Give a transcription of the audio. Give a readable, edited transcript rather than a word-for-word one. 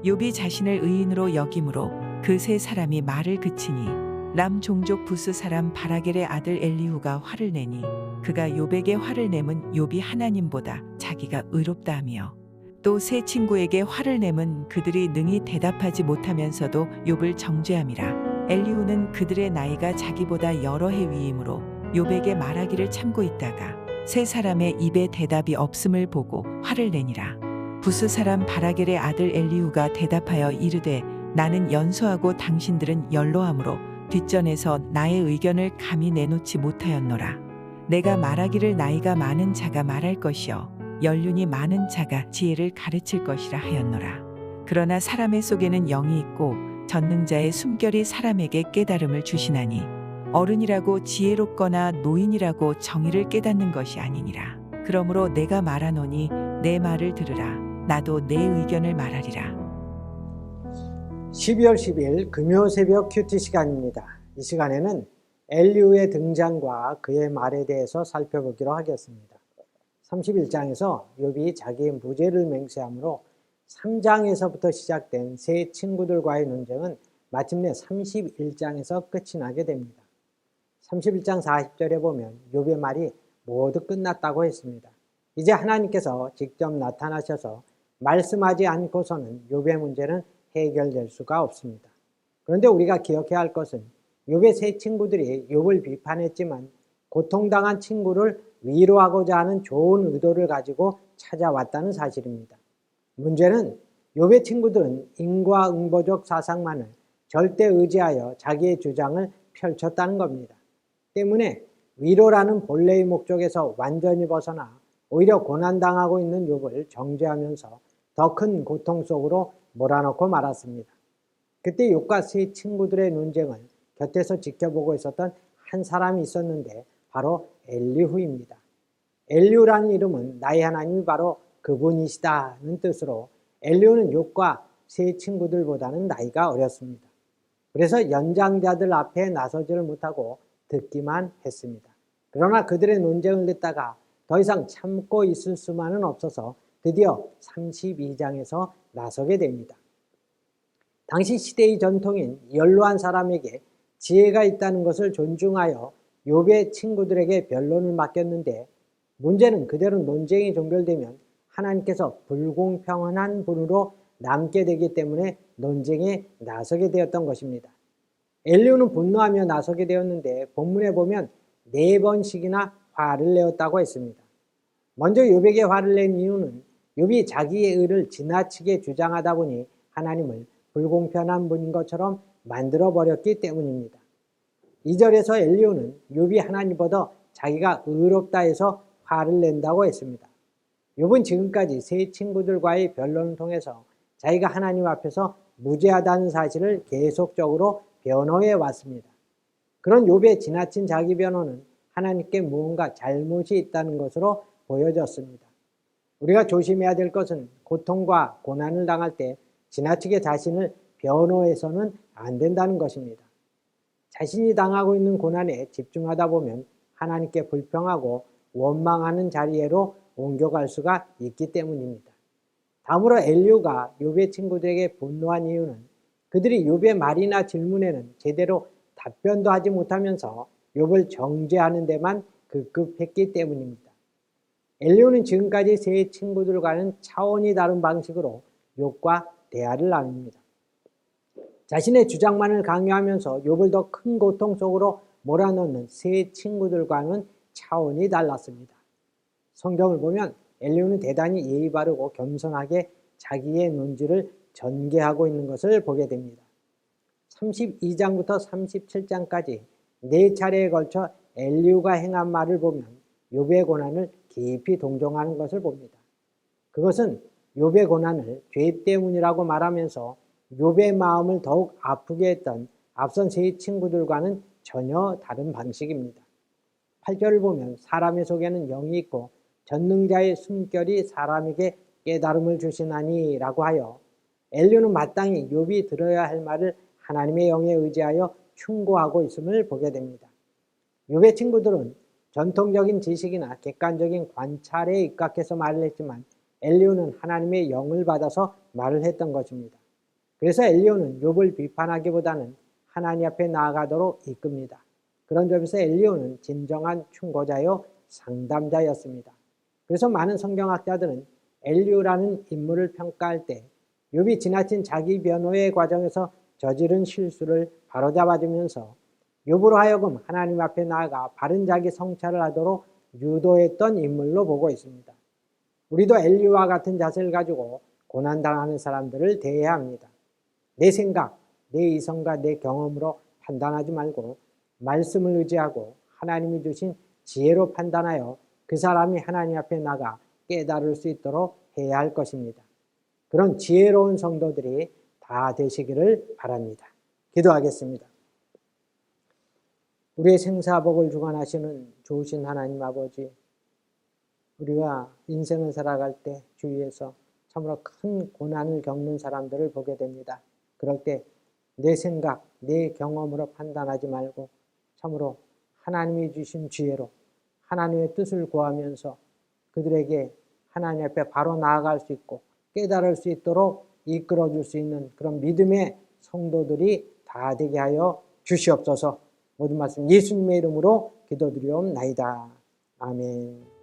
욥이 자신을 의인으로 여김으로 그 세 사람이 말을 그치니 람 종족 부스 사람 바라겔의 아들 엘리후가 화를 내니 그가 욥에게 화를 내면 욥이 하나님보다 자기가 의롭다 하며 또 세 친구에게 화를 내면 그들이 능히 대답하지 못하면서도 욥을 정죄함이라. 엘리후는 그들의 나이가 자기보다 여러 해 위이므로 욥에게 말하기를 참고 있다가 세 사람의 입에 대답이 없음을 보고 화를 내니라. 부스 사람 바라겔의 아들 엘리후가 대답하여 이르되 나는 연소하고 당신들은 연로함으로 뒷전에서 나의 의견을 감히 내놓지 못하였노라. 내가 말하기를 나이가 많은 자가 말할 것이요 연륜이 많은 자가 지혜를 가르칠 것이라 하였노라. 그러나 사람의 속에는 영이 있고 전능자의 숨결이 사람에게 깨달음을 주시나니 어른이라고 지혜롭거나 노인이라고 정의를 깨닫는 것이 아니니라. 그러므로 내가 말하노니 내 말을 들으라. 나도 내 의견을 말하리라. 12월 10일 금요 새벽 큐티 시간입니다. 이 시간에는 엘리후의 등장과 그의 말에 대해서 살펴보기로 하겠습니다. 31장에서 욥이 자기의 무죄를 맹세하므로 3장에서부터 시작된 세 친구들과의 논쟁은 마침내 31장에서 끝이 나게 됩니다. 31장 40절에 보면 욥의 말이 모두 끝났다고 했습니다. 이제 하나님께서 직접 나타나셔서 말씀하지 않고서는 욥의 문제는 해결될 수가 없습니다. 그런데 우리가 기억해야 할 것은 욥의 세 친구들이 욥을 비판했지만 고통당한 친구를 위로하고자 하는 좋은 의도를 가지고 찾아왔다는 사실입니다. 문제는 욥의 친구들은 인과응보적 사상만을 절대 의지하여 자기의 주장을 펼쳤다는 겁니다. 때문에 위로라는 본래의 목적에서 완전히 벗어나 오히려 고난당하고 있는 욥을 정죄하면서 더 큰 고통 속으로 몰아넣고 말았습니다. 그때 욥과 세 친구들의 논쟁을 곁에서 지켜보고 있었던 한 사람이 있었는데 바로 엘리후입니다. 엘리후라는 이름은 나의 하나님이 바로 그분이시다는 뜻으로 엘리후는 욥과 세 친구들보다는 나이가 어렸습니다. 그래서 연장자들 앞에 나서지를 못하고 듣기만 했습니다. 그러나 그들의 논쟁을 듣다가 더 이상 참고 있을 수만은 없어서 드디어 32장에서 나서게 됩니다. 당시 시대의 전통인 연로한 사람에게 지혜가 있다는 것을 존중하여 욥의 친구들에게 변론을 맡겼는데 문제는 그대로 논쟁이 종결되면 하나님께서 불공평한 분으로 남게 되기 때문에 논쟁에 나서게 되었던 것입니다. 엘리후는 분노하며 나서게 되었는데 본문에 보면 4번씩이나 화를 내었다고 했습니다. 먼저 욥에게 화를 낸 이유는 욥이 자기의 의를 지나치게 주장하다 보니 하나님을 불공평한 분인 것처럼 만들어버렸기 때문입니다. 2절에서 엘리후는 욥이 하나님보다 자기가 의롭다 해서 화를 낸다고 했습니다. 욥은 지금까지 세 친구들과의 변론을 통해서 자기가 하나님 앞에서 무죄하다는 사실을 계속적으로 변호해 왔습니다. 그런 욥의 지나친 자기 변호는 하나님께 무언가 잘못이 있다는 것으로 보여졌습니다. 우리가 조심해야 될 것은 고통과 고난을 당할 때 지나치게 자신을 변호해서는 안 된다는 것입니다. 자신이 당하고 있는 고난에 집중하다 보면 하나님께 불평하고 원망하는 자리로 옮겨갈 수가 있기 때문입니다. 다음으로 엘리후가 욥의 친구들에게 분노한 이유는 그들이 욥의 말이나 질문에는 제대로 답변도 하지 못하면서 욥을 정죄하는 데만 급급했기 때문입니다. 엘리후는 지금까지 세 친구들과는 차원이 다른 방식으로 욥과 대화를 나눕니다. 자신의 주장만을 강요하면서 욥을 더 큰 고통 속으로 몰아넣는 세 친구들과는 차원이 달랐습니다. 성경을 보면 엘리후는 대단히 예의 바르고 겸손하게 자기의 논지를 전개하고 있는 것을 보게 됩니다. 32장부터 37장까지 4차례에 걸쳐 엘리후가 행한 말을 보면 욥의 고난을 깊이 동정하는 것을 봅니다. 그것은 욥의 고난을 죄 때문이라고 말하면서 욥의 마음을 더욱 아프게 했던 앞선 세 친구들과는 전혀 다른 방식입니다. 8절을 보면 사람의 속에는 영이 있고 전능자의 숨결이 사람에게 깨달음을 주시나니 라고 하여 엘리후는 마땅히 욥이 들어야 할 말을 하나님의 영에 의지하여 충고하고 있음을 보게 됩니다. 욥의 친구들은 전통적인 지식이나 객관적인 관찰에 입각해서 말을 했지만 엘리후는 하나님의 영을 받아서 말을 했던 것입니다. 그래서 엘리야는 욥을 비판하기보다는 하나님 앞에 나아가도록 이끕니다. 그런 점에서 엘리야는 진정한 충고자요 상담자였습니다. 그래서 많은 성경학자들은 엘리야라는 인물을 평가할 때 욥이 지나친 자기 변호의 과정에서 저지른 실수를 바로잡아주면서 욥으로 하여금 하나님 앞에 나아가 바른 자기 성찰을 하도록 유도했던 인물로 보고 있습니다. 우리도 엘리야와 같은 자세를 가지고 고난당하는 사람들을 대해야 합니다. 내 생각, 내 이성과 내 경험으로 판단하지 말고 말씀을 의지하고 하나님이 주신 지혜로 판단하여 그 사람이 하나님 앞에 나가 깨달을 수 있도록 해야 할 것입니다. 그런 지혜로운 성도들이 다 되시기를 바랍니다. 기도하겠습니다. 우리의 생사복을 주관하시는 좋으신 하나님 아버지, 우리가 인생을 살아갈 때 주위에서 참으로 큰 고난을 겪는 사람들을 보게 됩니다. 그럴 때 내 생각, 내 경험으로 판단하지 말고 참으로 하나님이 주신 지혜로 하나님의 뜻을 구하면서 그들에게 하나님 앞에 바로 나아갈 수 있고 깨달을 수 있도록 이끌어 줄 수 있는 그런 믿음의 성도들이 다 되게 하여 주시옵소서. 모든 말씀 예수님의 이름으로 기도드리옵나이다. 아멘.